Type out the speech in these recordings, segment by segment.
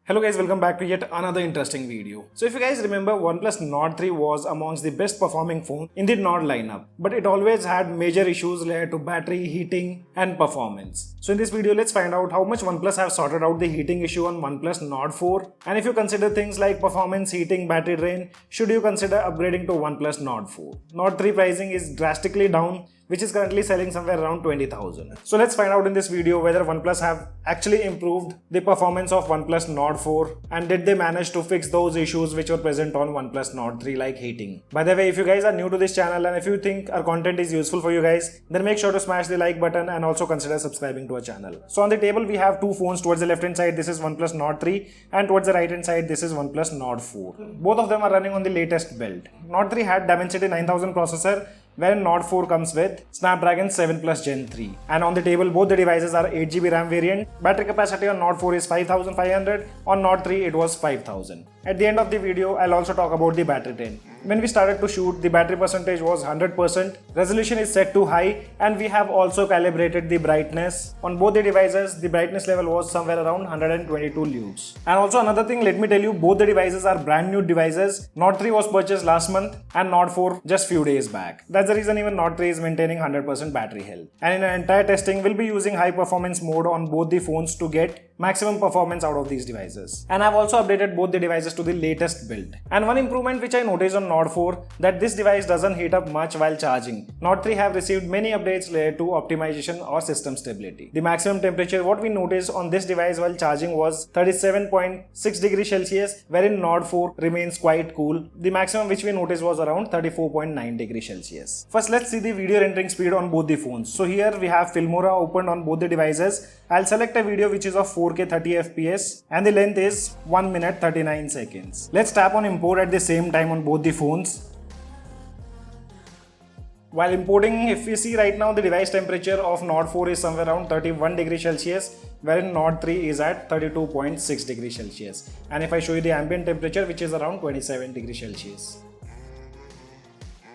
Hello guys, welcome back to yet another interesting video. So if you guys remember, Oneplus Nord 3 was amongst the best performing phone in the Nord lineup, but it always had major issues related to battery, heating and performance. So in this video, let's find out how much Oneplus have sorted out the heating issue on Oneplus Nord 4, and if you consider things like performance, heating, battery drain, should you consider upgrading to Oneplus Nord 4. Nord 3 pricing is drastically down, which is currently selling somewhere around 20,000. So let's find out in this video whether OnePlus have actually improved the performance of OnePlus Nord 4 and did they manage to fix those issues which were present on OnePlus Nord 3 like heating. By the way, if you guys are new to this channel and if you think our content is useful for you guys, then make sure to smash the like button and also consider subscribing to our channel. So on the table we have two phones. Towards the left hand side this is OnePlus Nord 3 and towards the right hand side this is OnePlus Nord 4. Both of them are running on the latest build. Nord 3 had Dimensity 9000 processor, wherein Nord 4 comes with Snapdragon 7 Plus Gen 3. And on the table, both the devices are 8GB RAM variant. Battery capacity on Nord 4 is 5500, on Nord 3 it was 5000. At the end of the video, I'll also talk about the battery drain. When we started to shoot, the battery percentage was 100%, resolution is set to high, and we have also calibrated the brightness. On both the devices, the brightness level was somewhere around 122 lux. And also another thing, let me tell you, both the devices are brand new devices. Nord 3 was purchased last month and Nord 4 just few days back. That's the reason even Nord 3 is maintaining 100% battery health. And in our entire testing, we'll be using high performance mode on both the phones to get maximum performance out of these devices. And I've also updated both the devices to the latest build. And one improvement which I noticed on Nord 4, that this device doesn't heat up much while charging. Nord 3 have received many updates related to optimization or system stability. The maximum temperature what we noticed on this device while charging was 37.6 degrees Celsius, wherein Nord 4 remains quite cool. The maximum which we noticed was around 34.9 degrees Celsius. First, let's see the video rendering speed on both the phones. So here we have Filmora opened on both the devices. I'll select a video which is of 4K 30 FPS and the length is 1 minute 39 seconds. Let's tap on import at the same time on both the phones. While importing, if you see right now, the device temperature of Nord 4 is somewhere around 31 degrees Celsius, wherein Nord 3 is at 32.6 degrees Celsius. And if I show you the ambient temperature, which is around 27 degrees Celsius.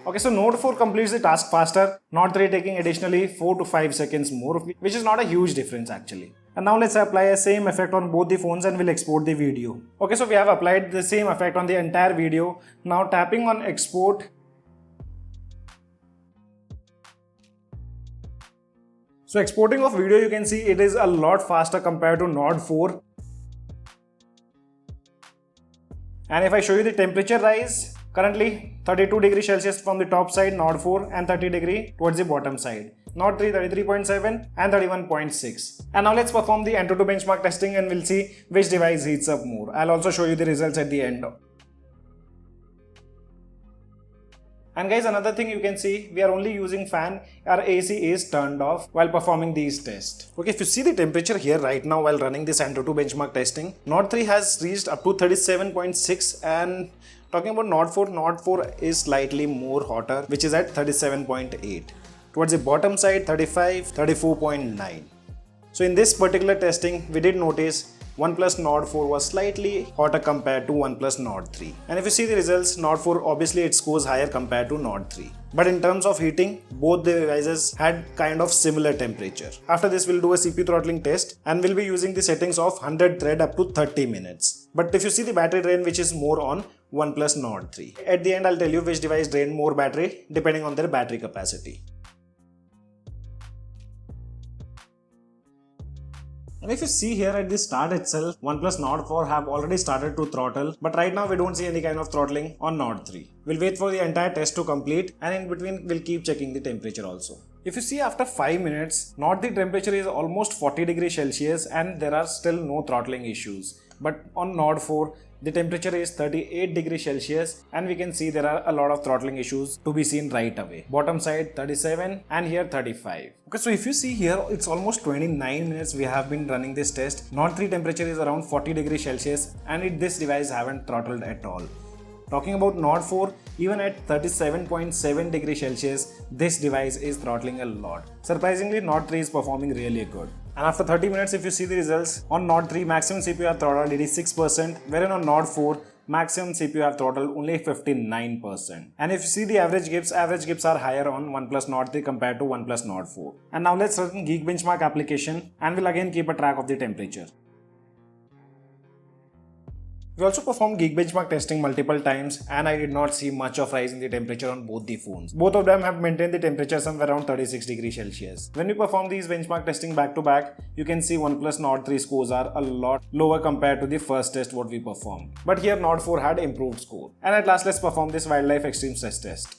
Okay, so Nord 4 completes the task faster, Nord 3 taking additionally 4 to 5 seconds more, which is not a huge difference actually. And now let's apply a same effect on both the phones and we'll export the video. Okay, so we have applied the same effect on the entire video. Now tapping on export. So exporting of video, you can see it is a lot faster compared to Nord 4. And if I show you the temperature rise, currently 32 degrees Celsius from the top side Nord 4 and 30 degrees towards the bottom side. Nord 3 33.7 and 31.6. And now let's perform the Antutu benchmark testing and we'll see which device heats up more. I'll also show you the results at the end. And guys, another thing you can see, we are only using fan, our AC is turned off while performing these tests. Okay, if you see the temperature here right now while running this Antutu benchmark testing, Nord 3 has reached up to 37.6 and talking about Nord 4 is slightly more hotter, which is at 37.8. Towards the bottom side, 35, 34.9. So in this particular testing, we did notice OnePlus Nord 4 was slightly hotter compared to OnePlus Nord 3. And if you see the results, Nord 4 obviously it scores higher compared to Nord 3. But in terms of heating, both the devices had kind of similar temperature. After this, we'll do a CPU throttling test and we'll be using the settings of 100 thread up to 30 minutes. But if you see the battery drain, which is more on OnePlus Nord 3. At the end, I'll tell you which device drained more battery depending on their battery capacity. And if you see here at the start itself, OnePlus Nord 4 have already started to throttle, but right now we don't see any kind of throttling on Nord 3. We'll wait for the entire test to complete and in between we'll keep checking the temperature also. If you see after 5 minutes, Nord 3 temperature is almost 40 degrees Celsius and there are still no throttling issues. But on Nord 4, the temperature is 38 degrees Celsius and we can see there are a lot of throttling issues to be seen right away. Bottom side 37 and here 35. Okay, so if you see here, it's almost 29 minutes we have been running this test. Nord 3 temperature is around 40 degrees Celsius and this device haven't throttled at all. Talking about Nord 4, even at 37.7 degrees Celsius, this device is throttling a lot. Surprisingly, Nord 3 is performing really good. And after 30 minutes, if you see the results, on Nord 3 maximum CPU throttle 86%, wherein on Nord 4 maximum CPU throttle only 59%. And if you see the average gips are higher on OnePlus Nord 3 compared to OnePlus Nord 4. And now let's run Geek Benchmark application and we'll again keep a track of the temperature. We also performed geek benchmark testing multiple times and I did not see much of rise in the temperature on both the phones. Both of them have maintained the temperature somewhere around 36 degrees Celsius. When we perform these benchmark testing back to back, you can see OnePlus Nord 3 scores are a lot lower compared to the first test what we performed. But here Nord 4 had improved score. And at last let's perform this wildlife extreme stress test.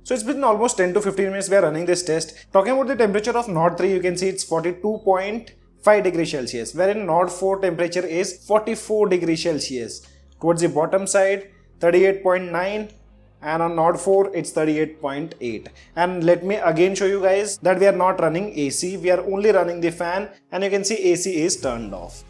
So it's been almost 10 to 15 minutes we are running this test. Talking about the temperature of Nord 3, you can see it's 42.5 degrees Celsius, wherein Nord 4 temperature is 44 degrees Celsius. Towards the bottom side, 38.9, and on Nord 4 it's 38.8. And let me again show you guys that we are not running AC, we are only running the fan, and you can see AC is turned off.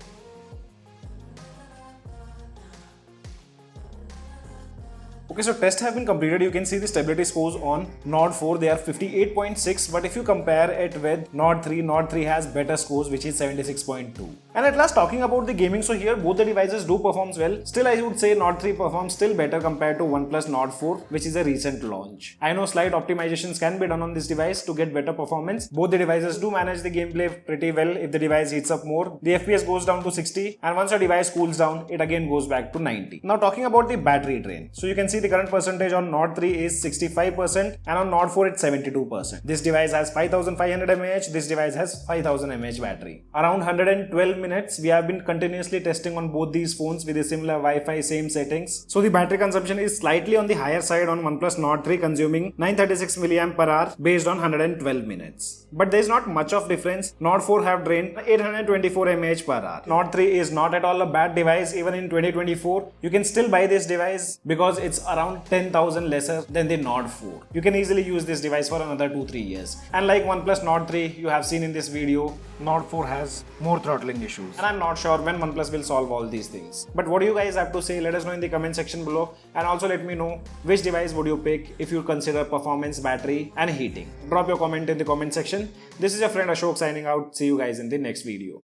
Okay, so tests have been completed. You can see the stability scores on Nord 4, they are 58.6, but if you compare it with Nord 3 has better scores which is 76.2. And at last, talking about the gaming, so here both the devices do perform well. Still I would say Nord 3 performs still better compared to OnePlus Nord 4, which is a recent launch. I know slight optimizations can be done on this device to get better performance. Both the devices do manage the gameplay pretty well. If the device heats up more, the FPS goes down to 60, and once the device cools down, it again goes back to 90. Now talking about the battery drain, so you can see the current percentage on Nord 3 is 65% and on Nord 4 it's 72%. This device has 5500 mAh, this device has 5000 mAh battery. Around 112 minutes we have been continuously testing on both these phones with a similar Wi-Fi, same settings. So the battery consumption is slightly on the higher side on OnePlus Nord 3, consuming 936 mAh based on 112 minutes. But there is not much of difference. Nord 4 have drained 824 mAh. Nord 3 is not at all a bad device. Even in 2024 you can still buy this device because it's around 10,000 lesser than the Nord 4. You can easily use this device for another 2-3 years. And like OnePlus Nord 3, you have seen in this video, Nord 4 has more throttling issues. And I'm not sure when OnePlus will solve all these things. But what do you guys have to say? Let us know in the comment section below. And also let me know which device would you pick if you consider performance, battery and heating. Drop your comment in the comment section. This is your friend Ashok signing out. See you guys in the next video.